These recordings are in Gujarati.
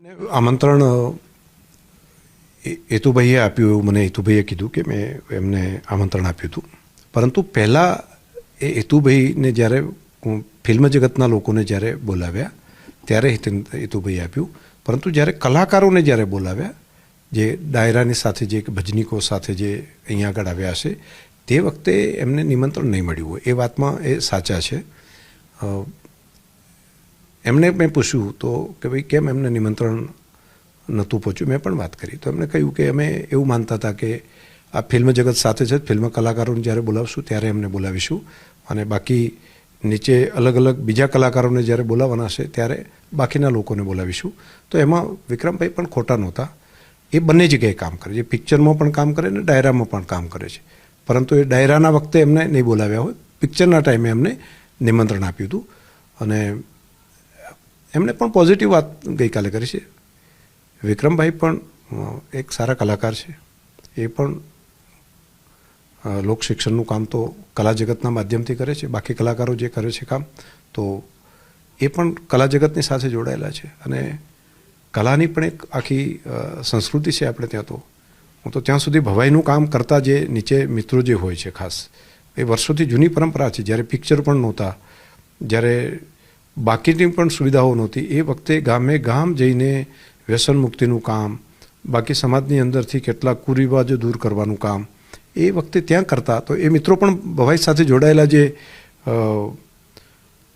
આમંત્રણ હેતુભાઈએ આપ્યું એવું મને હેતુભાઈએ કીધું કે મેં એમને આમંત્રણ આપ્યું હતું, પરંતુ પહેલાં એ હેતુભાઈને જ્યારે ફિલ્મ જગતના લોકોને જ્યારે બોલાવ્યા ત્યારે હેતુભાઈએ આપ્યું, પરંતુ જ્યારે કલાકારોને જ્યારે બોલાવ્યા, જે ડાયરાની સાથે જે ભજનીકો સાથે જે અહીંયા આગળ આવ્યા હશે તે વખતે એમને નિમંત્રણ નહીં મળ્યું હોય. એ વાતમાં એ સાચા છે. એમને મેં પૂછ્યું તો કે ભાઈ કેમ એમને નિમંત્રણ નહોતું પહોંચ્યું. મેં પણ વાત કરી તો એમને કહ્યું કે અમે એવું માનતા હતા કે આ ફિલ્મ જગત સાથે છે, ફિલ્મ કલાકારોને જ્યારે બોલાવશું ત્યારે એમને બોલાવીશું, અને બાકી નીચે અલગ અલગ બીજા કલાકારોને જ્યારે બોલાવવાના છે ત્યારે બાકીના લોકોને બોલાવીશું. તો એમાં વિક્રમભાઈ પણ ખોટા નહોતા. એ બંને જગ્યાએ કામ કરે છે, પિક્ચરમાં પણ કામ કરે ને ડાયરામાં પણ કામ કરે છે, પરંતુ એ ડાયરાના વખતે એમને નહીં બોલાવ્યા હોય, પિક્ચરના ટાઈમે એમને નિમંત્રણ આપ્યું હતું. અને એમણે પણ પોઝિટિવ વાત ગઈકાલે કરી છે. વિક્રમભાઈ પણ એક સારા કલાકાર છે. એ પણ લોકશિક્ષણનું કામ તો કલા જગતના માધ્યમથી કરે છે. બાકી કલાકારો જે કરે છે કામ તો એ પણ કલા જગતની સાથે જોડાયેલા છે, અને કલાની પણ એક આખી સંસ્કૃતિ છે આપણે ત્યાં. તો હું તો ત્યાં સુધી ભવાઈનું કામ કરતા જે નીચે મિત્રો જે હોય છે ખાસ, એ વર્ષોથી જૂની પરંપરા છે. જ્યારે પિક્ચર પણ નહોતા, જ્યારે બાકીની પણ સુવિધાઓ નહોતી, એ વખતે ગામે ગામ જઈને વ્યસન મુક્તિનું કામ, બાકી સમાજની અંદરથી કેટલાક કુરિવાજો દૂર કરવાનું કામ એ વખતે ત્યાં કરતા. તો એ મિત્રો પણ ભવાઈ સાથે જોડાયેલા જે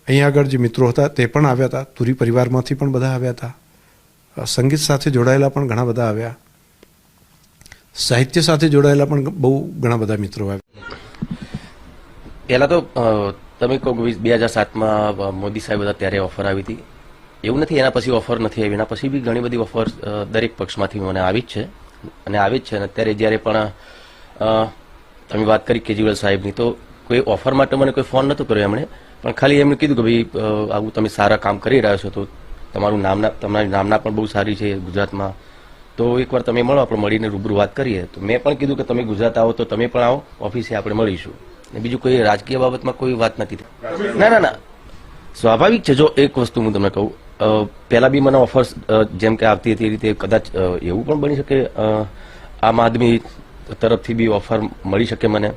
અહીંયા આગળ જે મિત્રો હતા તે પણ આવ્યા હતા. તુરી પરિવારમાંથી પણ બધા આવ્યા હતા. સંગીત સાથે જોડાયેલા પણ ઘણા બધા આવ્યા. સાહિત્ય સાથે જોડાયેલા પણ બહુ ઘણા બધા મિત્રો આવ્યા. પહેલાં તો તમે કહો 2007માં મોદી સાહેબ હતા ત્યારે ઓફર આવી હતી, એવું નથી એના પછી ઓફર નથી આવી. એના પછી બી ઘણી બધી ઓફર દરેક પક્ષમાંથી મને આવી જ છે અને આવી જ છે. અને અત્યારે જ્યારે પણ તમે વાત કરી કેજરીવાલ સાહેબની, તો કોઈ ઓફર માટે મને કોઈ ફોન નહોતો કર્યો એમણે, પણ ખાલી એમને કીધું કે ભાઈ આવું તમે સારા કામ કરી રહ્યા છો, તો તમારી નામના પણ બહુ સારી છે ગુજરાતમાં, તો એકવાર તમે મળો, આપણે મળીને રૂબરૂ વાત કરીએ. તો મેં પણ કીધું કે તમે ગુજરાત આવો તો તમે પણ આવો ઓફિસે, આપણે મળીશું. બીજું કોઈ રાજકીય બાબતમાં કોઈ વાત નથી. ના, સ્વાભાવિક છે. જો એક વસ્તુ હું તમને કહું, પહેલા બી મને ઓફર્સ જેમ કે આવતી હતી એ રીતે કદાચ એવું પણ બની શકે આમ આદમી તરફથી બી ઓફર મળી શકે મને,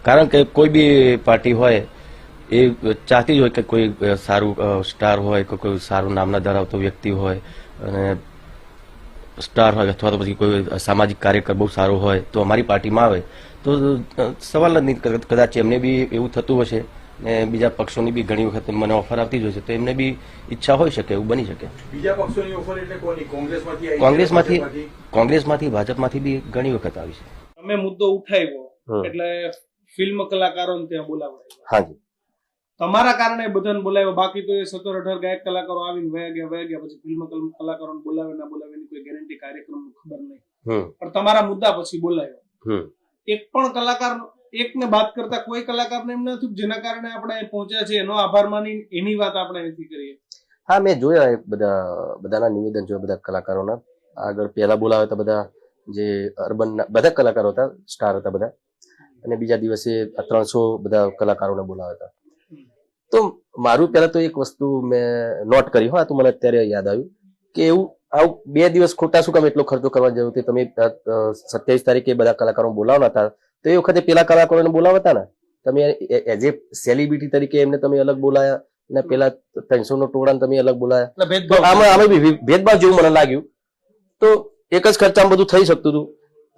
કારણ કે કોઈ બી પાર્ટી હોય એ ચાહતી જ હોય કે કોઈ સારું સ્ટાર હોય કે કોઈ સારું નામના ધરાવતો વ્યક્તિ હોય અને સ્ટાર હોય, અથવા તો પછી કોઈ સામાજિક કાર્યકર બહુ સારો હોય તો અમારી પાર્ટીમાં આવે તો સવાલ જ નહીં. કદાચ એમને બી એવું થતું હશે ને બીજા પક્ષોની બી ઘણી વખત મને ઓફર આવતી જ હોય છે, તો એમને બી ઈચ્છા હોઈ શકે, એવું બની શકે. બીજા પક્ષોની ઓફર એટલે કોની? કોંગ્રેસમાંથી ભાજપમાંથી બી ઘણી વખત આવી છે. તમે મુદ્દો ઉઠાવ્યો એટલે ફિલ્મ કલાકારોને ત્યાં બોલાવાય. હાજી, તમારા કારણે બધાને બોલાવ્યો, બાકી તો એ 17-18 ગાયક કલાકારો આવીને વયા ગયા. પછી ફિલ્મ કલાકારોને બોલાવે ના બોલાવે એની કોઈ ગેરંટી કાર્યક્રમ ખબર નહીં, પણ તમારા મુદ્દા પછી બોલાવ્યો. એક પણ કલાકાર એકને બાદ કરતા કોઈ કલાકારને એમ નથી જેના કારણે આપણે પહોંચ્યા છે એનો આભાર માની એની વાત આપણે અહીંથી કરીએ. હા, મેં જોયા બધાના નિવેદન જોયા, બધા કલાકારોના. આગળ પહેલા બોલાવ્યા હતા બધા જે અર્બન બધા કલાકારો હતા, સ્ટાર હતા બધા, અને બીજા દિવસે 300 બધા કલાકારોને બોલાવ્યા હતા. તો મારું પહેલા તો એક વસ્તુ મેં નોટ કરી, હા, તો મને અત્યારે યાદ આવ્યું કે એવું આવું 2 દિવસ ખોટા શું કામ એટલો ખર્ચો કરવા જરૂર હતી? તમે 27 તારીખે બધા કલાકારો બોલાવવાના હતા, તો એ વખતે પેલા કલાકારોને બોલાવતા ને તમે એઝ એ સેલિબ્રિટી તરીકે એમને તમે અલગ બોલાયા ને પેલા 300 નો ટોળાને તમે અલગ બોલાયા. આમાં ભેદભાવ જેવું મને લાગ્યું. તો એક જ ખર્ચામાં બધું થઈ શકતું હતું,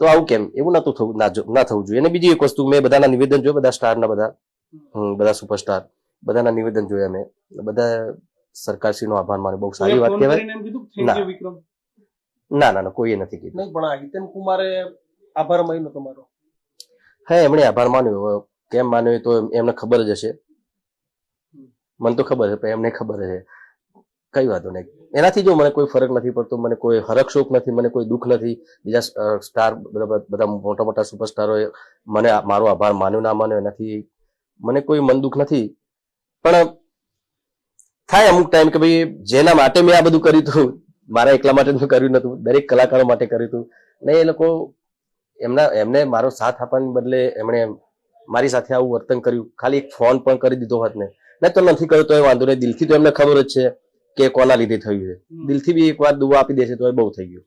તો આવું કેમ? એવું નતું થવું, ના થવું જોઈએ. અને બીજી એક વસ્તુ, મેં બધાના નિવેદન જોયા, બધા સ્ટારના બધા સુપરસ્ટાર બધાના નિવેદન જોયા મેં. બધા સરકારશ્રીનો આભાર માને, બહુ સારી વાત કહેવાય. ના, કોઈએ નથી કીધું. નહીં, પણ હિતેન કુમારે આભાર માન્યો તમારો. હા, એમણે આભાર માન્યો. કેમ માન્યો તો એમને ખબર જ હશે, મને તો ખબર છે, પણ એમને ખબર છે. કઈ વાંધો નહીં, એનાથી જો મને કોઈ ફરક નથી પડતો, મને કોઈ હરકશોક નથી, મને કોઈ દુઃખ નથી. બીજા સ્ટાર બધા મોટા મોટા સુપરસ્ટારોએ મને મારો આભાર માન્યો ના માન્યો એનાથી મને કોઈ મન દુઃખ નથી. પણ થાય અમુક ટાઈમ કે ભાઈ જેના માટે મેં આ બધું કર્યું હતું, મારા એકલા માટે મેં કર્યું નતું, દરેક કલાકારો માટે કર્યું હતું, ને એ લોકો એમને મારો સાથ આપવાને બદલે એમણે મારી સાથે આવું વર્તન કર્યું. ખાલી એક ફોન પણ કરી દીધો હોત ને તો નથી કર્યો તો એ વાંધો નહીં, દિલથી તો એમને ખબર જ છે કે કોના લીધે થયું છે. દિલથી બી એકવાર દુઆ આપી દેશે તો એ બહુ થઈ ગયું.